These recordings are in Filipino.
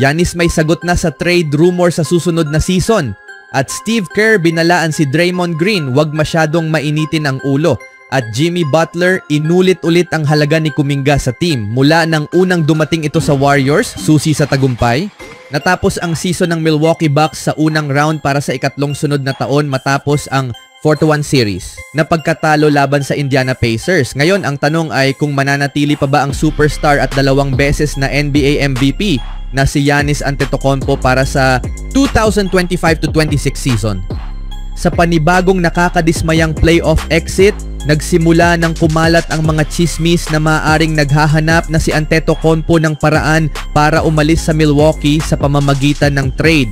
Giannis may sagot na sa trade rumor sa susunod na season. At Steve Kerr binalaan si Draymond Green wag masyadong mainitin ang ulo. At Jimmy Butler inulit-ulit ang halaga ni Kuminga sa team mula nang unang dumating ito sa Warriors, susi sa tagumpay. Natapos ang season ng Milwaukee Bucks sa unang round para sa ikatlong sunod na taon matapos ang 4-1 series na pagkatalo laban sa Indiana Pacers. Ngayon ang tanong ay kung mananatili pa ba ang superstar at 2 beses na NBA MVP na si Giannis Antetokounmpo para sa 2025-26 season. Sa panibagong nakakadismayang playoff exit, nagsimula ng kumalat ang mga chismis na maaaring naghahanap na si Antetokounmpo ng paraan para umalis sa Milwaukee sa pamamagitan ng trade.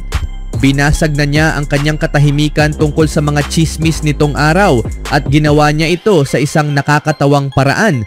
Binasag na niya ang kanyang katahimikan tungkol sa mga chismis nitong araw at ginawa niya ito sa isang nakakatawang paraan.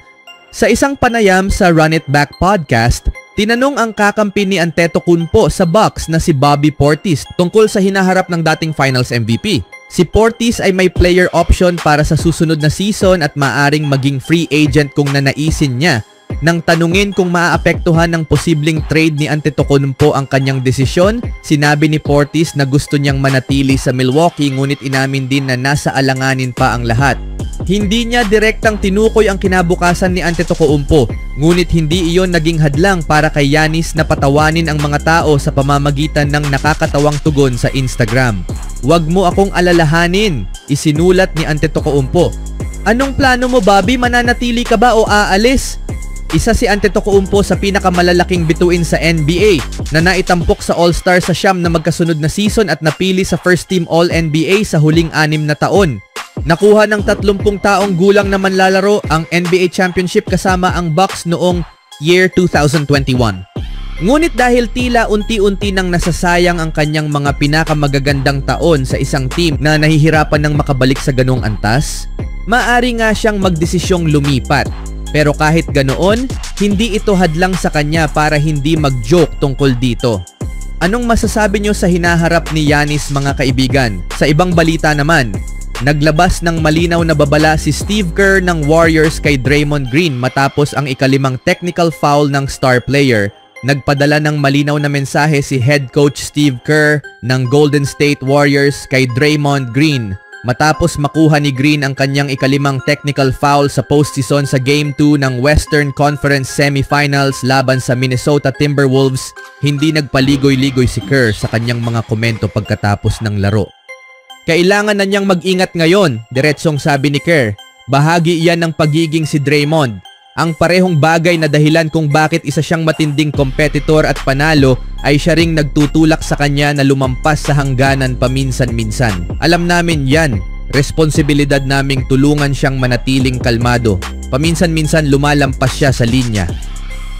Sa isang panayam sa Run It Back podcast, tinanong ang kakampi ni Antetokounmpo sa Bucks na si Bobby Portis tungkol sa hinaharap ng dating Finals MVP. Si Portis ay may player option para sa susunod na season at maaring maging free agent kung nanaisin niya. Nang tanungin kung maaapektuhan ng posibleng trade ni Antetokounmpo ang kanyang desisyon, sinabi ni Portis na gusto niyang manatili sa Milwaukee ngunit inamin din na nasa alanganin pa ang lahat. Hindi niya direktang tinukoy ang kinabukasan ni Antetokounmpo, ngunit hindi iyon naging hadlang para kay Giannis na patawanin ang mga tao sa pamamagitan ng nakakatawang tugon sa Instagram. "Wag mo akong alalahanin," isinulat ni Antetokounmpo. "Anong plano mo, Bobby? Mananatili ka ba o aalis?" Isa si Antetokounmpo sa pinakamalalaking bituin sa NBA na naitampok sa All-Star sa 9 na magkasunod na season at napili sa First Team All-NBA sa huling 6 na taon. Nakuha ng 30 taong gulang na manlalaro ang NBA Championship kasama ang Bucks noong year 2021. Ngunit dahil tila unti-unti nang nasasayang ang kanyang mga pinakamagagandang taon sa isang team na nahihirapan ng makabalik sa ganong antas, maaari nga siyang magdesisyong lumipat. Pero kahit ganoon, hindi ito hadlang sa kanya para hindi mag-joke tungkol dito. Anong masasabi nyo sa hinaharap ni Giannis, mga kaibigan? Sa ibang balita naman, naglabas ng malinaw na babala si Steve Kerr ng Warriors kay Draymond Green matapos ang ikalimang technical foul ng star player. Nagpadala ng malinaw na mensahe si head coach Steve Kerr ng Golden State Warriors kay Draymond Green matapos makuha ni Green ang kanyang ikalimang technical foul sa postseason sa Game 2 ng Western Conference Semifinals laban sa Minnesota Timberwolves. Hindi nagpaligoy-ligoy si Kerr sa kanyang mga komento pagkatapos ng laro. "Kailangan na niyang mag-ingat ngayon," diretsong sabi ni Kerr. "Bahagi iyan ng pagiging si Draymond. Ang parehong bagay na dahilan kung bakit isa siyang matinding kompetitor at panalo ay siya ring nagtutulak sa kanya na lumampas sa hangganan paminsan-minsan. Alam namin yan. Responsibilidad naming tulungan siyang manatiling kalmado. Paminsan-minsan lumalampas siya sa linya."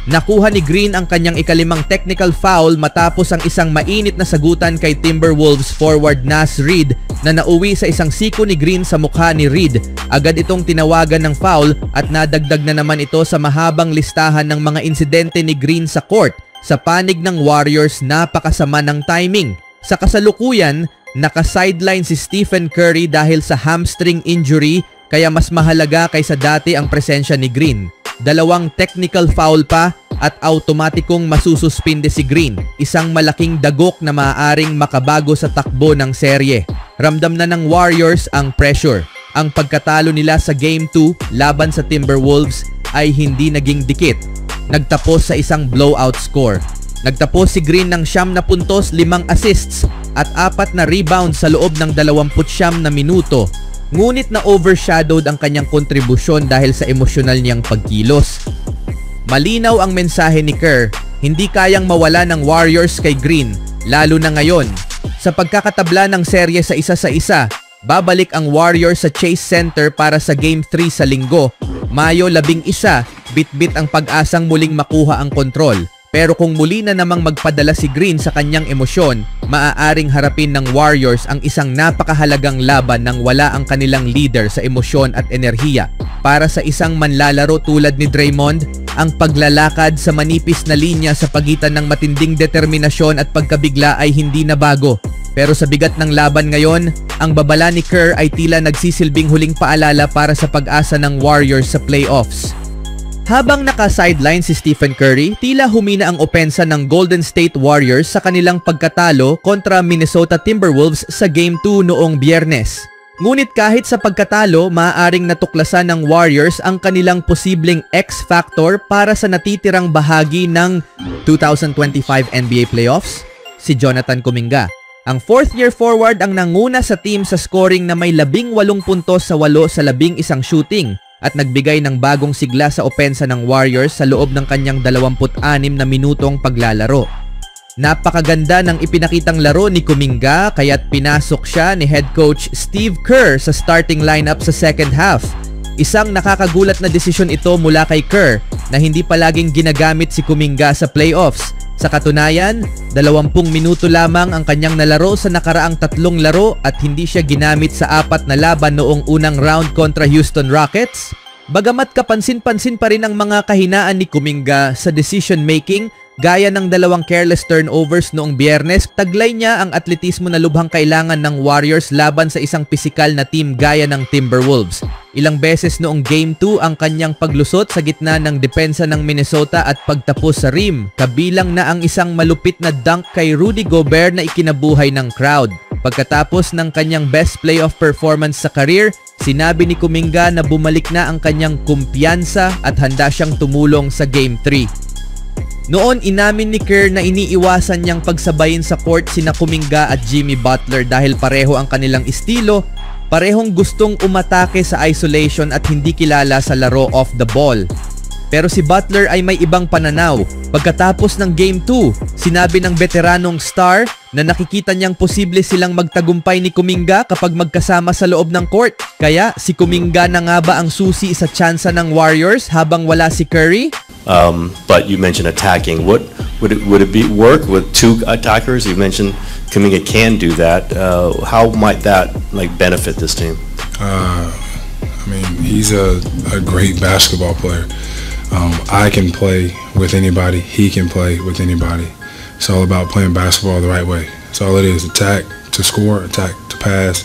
Nakuha ni Green ang kanyang ikalimang technical foul matapos ang isang mainit na sagutan kay Timberwolves forward Naz Reid na nauwi sa isang siko ni Green sa mukha ni Reid. Agad itong tinawagan ng foul at nadagdag na naman ito sa mahabang listahan ng mga insidente ni Green sa court. Sa panig ng Warriors, napakasama ng timing. Sa kasalukuyan, naka-sideline si Stephen Curry dahil sa hamstring injury, kaya mas mahalaga kaysa dati ang presensya ni Green. 2 technical foul pa at automatikong masususpinde si Green. Isang malaking dagok na maaaring makabago sa takbo ng serye. Ramdam na ng Warriors ang pressure. Ang pagkatalo nila sa Game 2 laban sa Timberwolves ay hindi naging dikit. Nagtapos sa isang blowout score. Nagtapos si Green ng 9 na puntos, 5 assists at 4 na rebounds sa loob ng 29 na minuto. Ngunit na-overshadowed ang kanyang kontribusyon dahil sa emosyonal niyang pagkilos. Malinaw ang mensahe ni Kerr, hindi kayang mawala ng Warriors kay Green, lalo na ngayon. Sa pagkakatabla ng serye sa isa, babalik ang Warriors sa Chase Center para sa Game 3 sa Linggo. Mayo 11, bit-bit ang pag-asang muling makuha ang kontrol. Pero kung muli na namang magpadala si Green sa kanyang emosyon, maaaring harapin ng Warriors ang isang napakahalagang laban nang wala ang kanilang leader sa emosyon at enerhiya. Para sa isang manlalaro tulad ni Draymond, ang paglalakad sa manipis na linya sa pagitan ng matinding determinasyon at pagkabigla ay hindi na bago. Pero sa bigat ng laban ngayon, ang babala ni Kerr ay tila nagsisilbing huling paalala para sa pag-asa ng Warriors sa playoffs. Habang naka-sideline si Stephen Curry, tila humina ang opensa ng Golden State Warriors sa kanilang pagkatalo kontra Minnesota Timberwolves sa Game 2 noong Biyernes. Ngunit kahit sa pagkatalo, maaaring natuklasan ng Warriors ang kanilang posibleng X-factor para sa natitirang bahagi ng 2025 NBA Playoffs, si Jonathan Kuminga. Ang fourth-year forward ang nanguna sa team sa scoring na may 18 puntos sa 8 sa 11 shooting at nagbigay ng bagong sigla sa opensa ng Warriors sa loob ng kanyang 26 na minutong paglalaro. Napakaganda ng ipinakitang laro ni Kuminga kaya't pinasok siya ni head coach Steve Kerr sa starting lineup sa second half. Isang nakakagulat na desisyon ito mula kay Kerr na hindi palaging ginagamit si Kuminga sa playoffs. Sa katunayan, 20 minuto lamang ang kanyang nalaro sa nakaraang 3 laro at hindi siya ginamit sa 4 na laban noong unang round kontra Houston Rockets. Bagamat kapansin-pansin pa rin ang mga kahinaan ni Kuminga sa decision making, gaya ng 2 careless turnovers noong Biyernes, taglay niya ang atletismo na lubhang kailangan ng Warriors laban sa isang pisikal na team gaya ng Timberwolves. Ilang beses noong Game 2 ang kanyang paglusot sa gitna ng depensa ng Minnesota at pagtapos sa rim, kabilang na ang isang malupit na dunk kay Rudy Gobert na ikinabuhay ng crowd. Pagkatapos ng kanyang best playoff performance sa career, sinabi ni Kuminga na bumalik na ang kanyang kumpiyansa at handa siyang tumulong sa Game 3. Noon inamin ni Kerr na iniiwasan niyang pagsabayin sa court sina Kuminga at Jimmy Butler dahil pareho ang kanilang estilo, parehong gustong umatake sa isolation at hindi kilala sa laro off the ball. Pero si Butler ay may ibang pananaw. Pagkatapos ng Game 2, sinabi ng veteranong star na nakikita niyang posible silang magtagumpay ni Kuminga kapag magkasama sa loob ng court. Kaya si Kuminga na nga ba ang susi sa tsansa ng Warriors habang wala si Curry? But you mentioned attacking. What would it be work with 2 attackers? You mentioned Kuminga can do that. How might that benefit this team? I mean, he's a great basketball player. I can play with anybody. He can play with anybody. It's all about playing basketball the right way. That's all it is. Attack to score, attack to pass.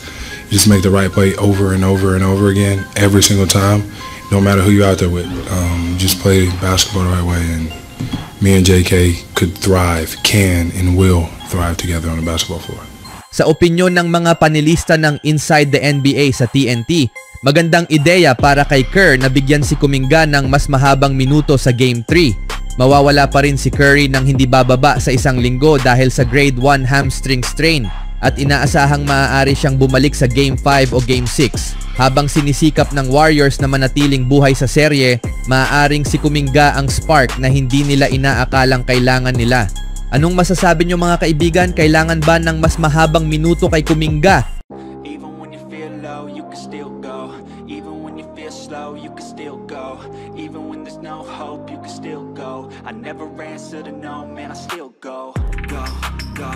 You just make the right play over and over and over again every single time. No matter who you're out there with. Just play basketball the right way. And me and JK could thrive, can and will thrive together on the basketball floor. Sa opinyon ng mga panelista ng Inside the NBA sa TNT, magandang ideya para kay Kerr na bigyan si Kuminga ng mas mahabang minuto sa Game 3. Mawawala pa rin si Curry nang hindi bababa sa 1 linggo dahil sa grade 1 hamstring strain at inaasahang maaari siyang bumalik sa Game 5 o Game 6. Habang sinisikap ng Warriors na manatiling buhay sa serye, maaaring si Kuminga ang spark na hindi nila inaakalang kailangan nila. Anong masasabi niyo mga kaibigan? Kailangan ba ng mas mahabang minuto kay Kuminga? Even when you feel low, you can still go. Even when you feel slow, you can still go. Even when there's no hope, you can still go. I never answer to no, man, I still go. Go, go.